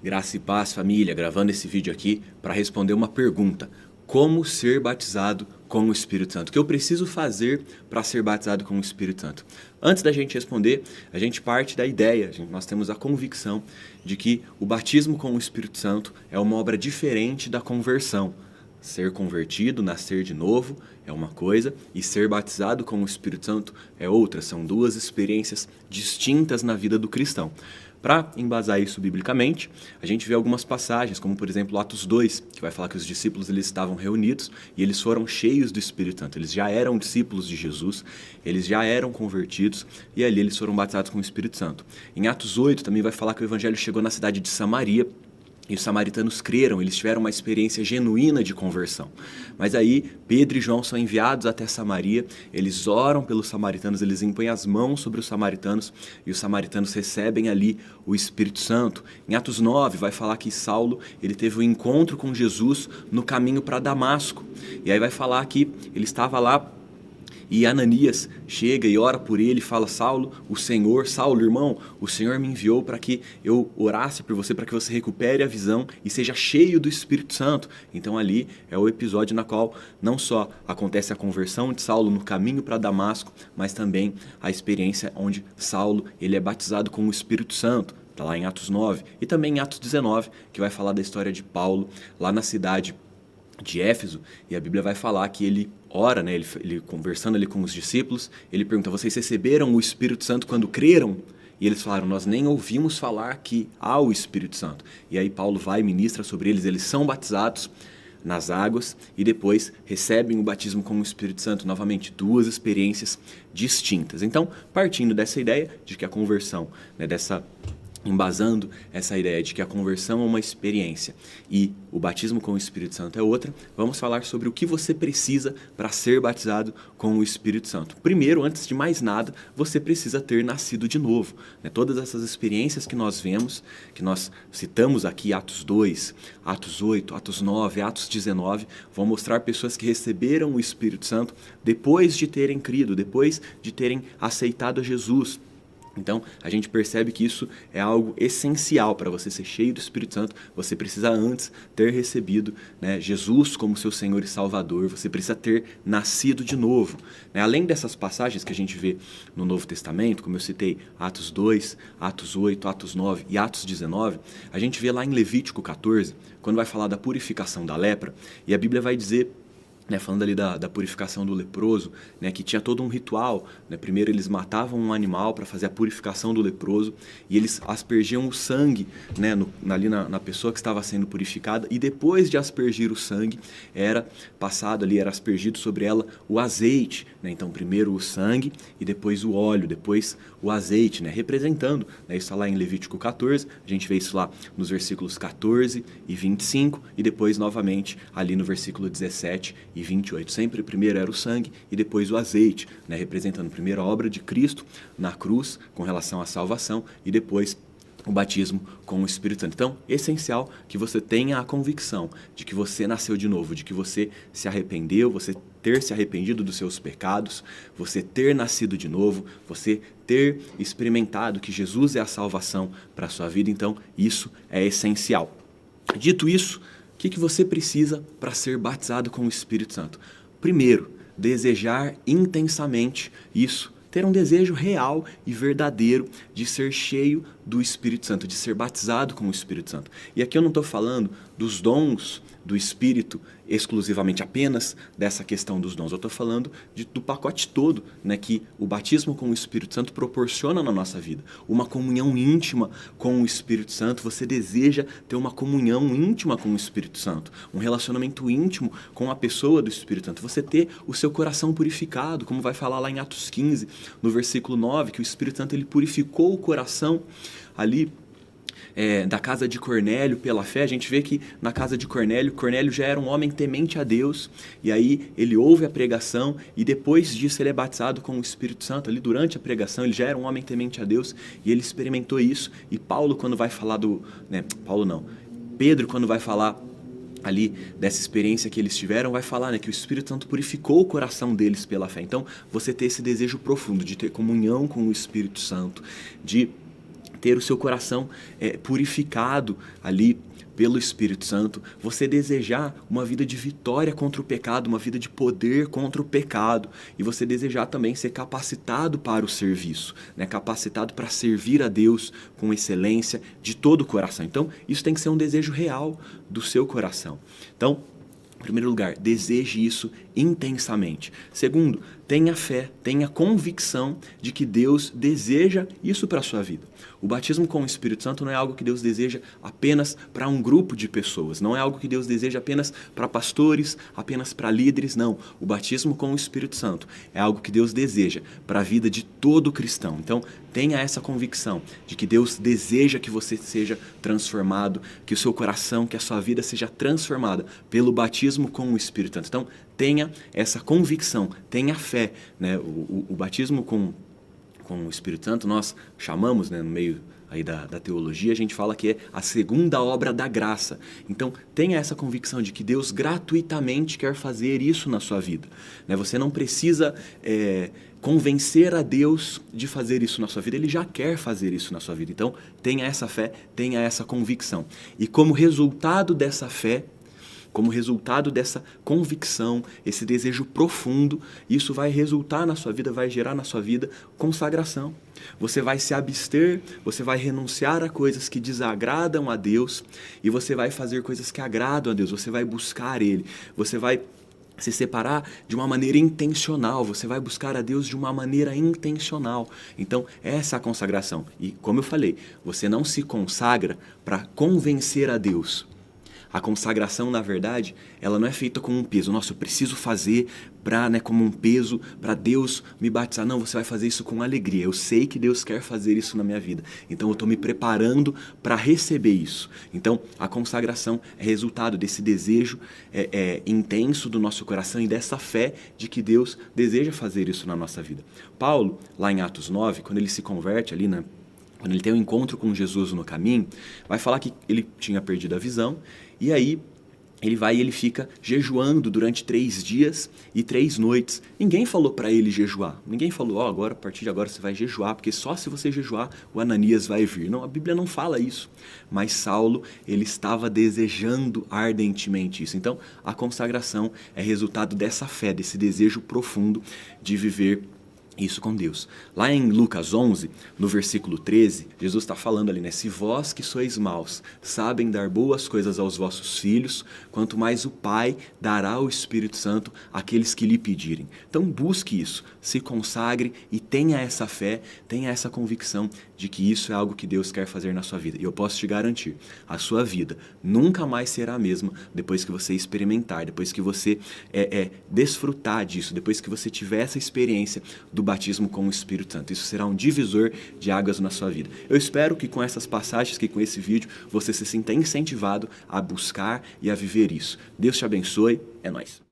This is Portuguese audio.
Graça e paz, família, gravando esse vídeo aqui para responder uma pergunta. Como ser batizado com o Espírito Santo? O que eu preciso fazer para ser batizado com o Espírito Santo? Antes da gente responder, a gente parte da ideia, nós temos a convicção de que o batismo com o Espírito Santo é uma obra diferente da conversão. Ser convertido, nascer de novo é uma coisa e ser batizado com o Espírito Santo é outra. São duas experiências distintas na vida do cristão. Para embasar isso biblicamente, a gente vê algumas passagens, como por exemplo Atos 2, que vai falar que os discípulos eles estavam reunidos e eles foram cheios do Espírito Santo. Eles já eram discípulos de Jesus, eles já eram convertidos e ali eles foram batizados com o Espírito Santo. Em Atos 8 também vai falar que o evangelho chegou na cidade de Samaria, e os samaritanos creram, eles tiveram uma experiência genuína de conversão. Mas aí, Pedro e João são enviados até Samaria, eles oram pelos samaritanos, eles impõem as mãos sobre os samaritanos, e os samaritanos recebem ali o Espírito Santo. Em Atos 9, vai falar que Saulo, ele teve um encontro com Jesus no caminho para Damasco. E aí vai falar que ele estava lá, e Ananias chega e ora por ele e fala: Saulo, irmão, o Senhor me enviou para que eu orasse por você, para que você recupere a visão e seja cheio do Espírito Santo. Então ali é o episódio na qual não só acontece a conversão de Saulo no caminho para Damasco, mas também a experiência onde Saulo ele é batizado com o Espírito Santo. Está lá em Atos 9 e também em Atos 19, que vai falar da história de Paulo lá na cidade de Éfeso, e a Bíblia vai falar que ele ora, né, ele conversando ali com os discípulos, ele pergunta: vocês receberam o Espírito Santo quando creram? E eles falaram: nós nem ouvimos falar que há o Espírito Santo. E aí Paulo vai e ministra sobre eles, eles são batizados nas águas e depois recebem o batismo com o Espírito Santo. Novamente, duas experiências distintas. Então, partindo dessa ideia de que a conversão, né, embasando essa ideia de que a conversão é uma experiência e o batismo com o Espírito Santo é outra, vamos falar sobre o que você precisa para ser batizado com o Espírito Santo. Primeiro, antes de mais nada, você precisa ter nascido de novo. Todas essas experiências que nós vemos, que nós citamos aqui, Atos 2, Atos 8, Atos 9, Atos 19, vão mostrar pessoas que receberam o Espírito Santo depois de terem crido, depois de terem aceitado a Jesus. Então, a gente percebe que isso é algo essencial para você ser cheio do Espírito Santo. Você precisa antes ter recebido, né, Jesus como seu Senhor e Salvador. Você precisa ter nascido de novo. Além dessas passagens que a gente vê no Novo Testamento, como eu citei, Atos 2, Atos 8, Atos 9 e Atos 19, a gente vê lá em Levítico 14, quando vai falar da purificação da lepra, e a Bíblia vai dizer, falando ali da purificação do leproso, que tinha todo um ritual. Primeiro eles matavam um animal para fazer a purificação do leproso e eles aspergiam o sangue, ali na pessoa que estava sendo purificada, e depois de aspergir o sangue era aspergido sobre ela o azeite. Então primeiro o sangue e depois o óleo, depois o azeite, representando. Isso está lá em Levítico 14, a gente vê isso lá nos versículos 14 e 25 e depois novamente ali no versículo 17 e 28. Sempre primeiro era o sangue e depois o azeite, representando primeiro a obra de Cristo na cruz com relação à salvação e depois o batismo com o Espírito Santo. Então, é essencial que você tenha a convicção de que você nasceu de novo, de que você se arrependeu, você ter se arrependido dos seus pecados, você ter nascido de novo, você ter experimentado que Jesus é a salvação para a sua vida. Então, isso é essencial. Dito isso, o que você precisa para ser batizado com o Espírito Santo? Primeiro, desejar intensamente isso. Ter um desejo real e verdadeiro de ser cheio do Espírito Santo, de ser batizado com o Espírito Santo. E aqui eu não estou falando dos dons do Espírito exclusivamente, apenas dessa questão dos dons. Eu estou falando do pacote todo, que o batismo com o Espírito Santo proporciona na nossa vida. Uma comunhão íntima com o Espírito Santo. Você deseja ter uma comunhão íntima com o Espírito Santo, um relacionamento íntimo com a pessoa do Espírito Santo. Você ter o seu coração purificado, como vai falar lá em Atos 15, no versículo 9, que o Espírito Santo ele purificou o coração ali da casa de Cornélio pela fé. A gente vê que na casa de Cornélio já era um homem temente a Deus, e aí ele ouve a pregação e depois disso ele é batizado com o Espírito Santo. Ali durante a pregação ele já era um homem temente a Deus e ele experimentou isso. E Paulo, quando vai falar Pedro, quando vai falar ali dessa experiência que eles tiveram, vai falar que o Espírito Santo purificou o coração deles pela fé. Então, você ter esse desejo profundo de ter comunhão com o Espírito Santo, de ter o seu coração purificado ali pelo Espírito Santo, você desejar uma vida de vitória contra o pecado, uma vida de poder contra o pecado, e você desejar também ser capacitado para o serviço, né? Capacitado para servir a Deus com excelência de todo o coração. Então, isso tem que ser um desejo real do seu coração. Então, em primeiro lugar, deseje isso intensamente. Segundo, tenha fé, tenha convicção de que Deus deseja isso para a sua vida. O batismo com o Espírito Santo não é algo que Deus deseja apenas para um grupo de pessoas, não é algo que Deus deseja apenas para pastores, apenas para líderes, não. O batismo com o Espírito Santo é algo que Deus deseja para a vida de todo cristão. Então, tenha essa convicção de que Deus deseja que você seja transformado, que o seu coração, que a sua vida seja transformada pelo batismo com o Espírito Santo. Então, tenha essa convicção, tenha fé, né? O batismo com o Espírito Santo, nós chamamos, né, no meio aí da teologia, a gente fala que é a segunda obra da graça. Então, tenha essa convicção de que Deus gratuitamente quer fazer isso na sua vida, né? Você não precisa convencer a Deus de fazer isso na sua vida, Ele já quer fazer isso na sua vida. Então, tenha essa fé, tenha essa convicção. E como resultado dessa fé, como resultado dessa convicção, esse desejo profundo, isso vai resultar na sua vida, vai gerar na sua vida consagração. Você vai se abster, você vai renunciar a coisas que desagradam a Deus e você vai fazer coisas que agradam a Deus, você vai buscar Ele, você vai se separar de uma maneira intencional, você vai buscar a Deus de uma maneira intencional. Então, essa é a consagração. E, como eu falei, você não se consagra para convencer a Deus. A consagração, na verdade, ela não é feita com um peso. Nossa, eu preciso fazer como um peso para Deus me batizar. Não, você vai fazer isso com alegria. Eu sei que Deus quer fazer isso na minha vida. Então, eu estou me preparando para receber isso. Então, a consagração é resultado desse desejo intenso do nosso coração e dessa fé de que Deus deseja fazer isso na nossa vida. Paulo, lá em Atos 9, quando ele se converte ali, né? Quando ele tem um encontro com Jesus no caminho, vai falar que ele tinha perdido a visão, e aí ele vai e ele fica jejuando durante 3 dias e 3 noites. Ninguém falou para ele jejuar. Ninguém falou, agora, a partir de agora você vai jejuar, porque só se você jejuar o Ananias vai vir. Não, a Bíblia não fala isso. Mas Saulo, ele estava desejando ardentemente isso. Então, a consagração é resultado dessa fé, desse desejo profundo de viver isso com Deus. Lá em Lucas 11, no versículo 13, Jesus está falando ali, né? Se vós que sois maus sabem dar boas coisas aos vossos filhos, quanto mais o Pai dará o Espírito Santo àqueles que lhe pedirem. Então busque isso, se consagre e tenha essa fé, tenha essa convicção de que isso é algo que Deus quer fazer na sua vida. E eu posso te garantir, a sua vida nunca mais será a mesma depois que você experimentar, depois que você desfrutar disso, depois que você tiver essa experiência do batismo com o Espírito Santo. Isso será um divisor de águas na sua vida. Eu espero que com essas passagens, que com esse vídeo, você se sinta incentivado a buscar e a viver isso. Deus te abençoe. É nóis.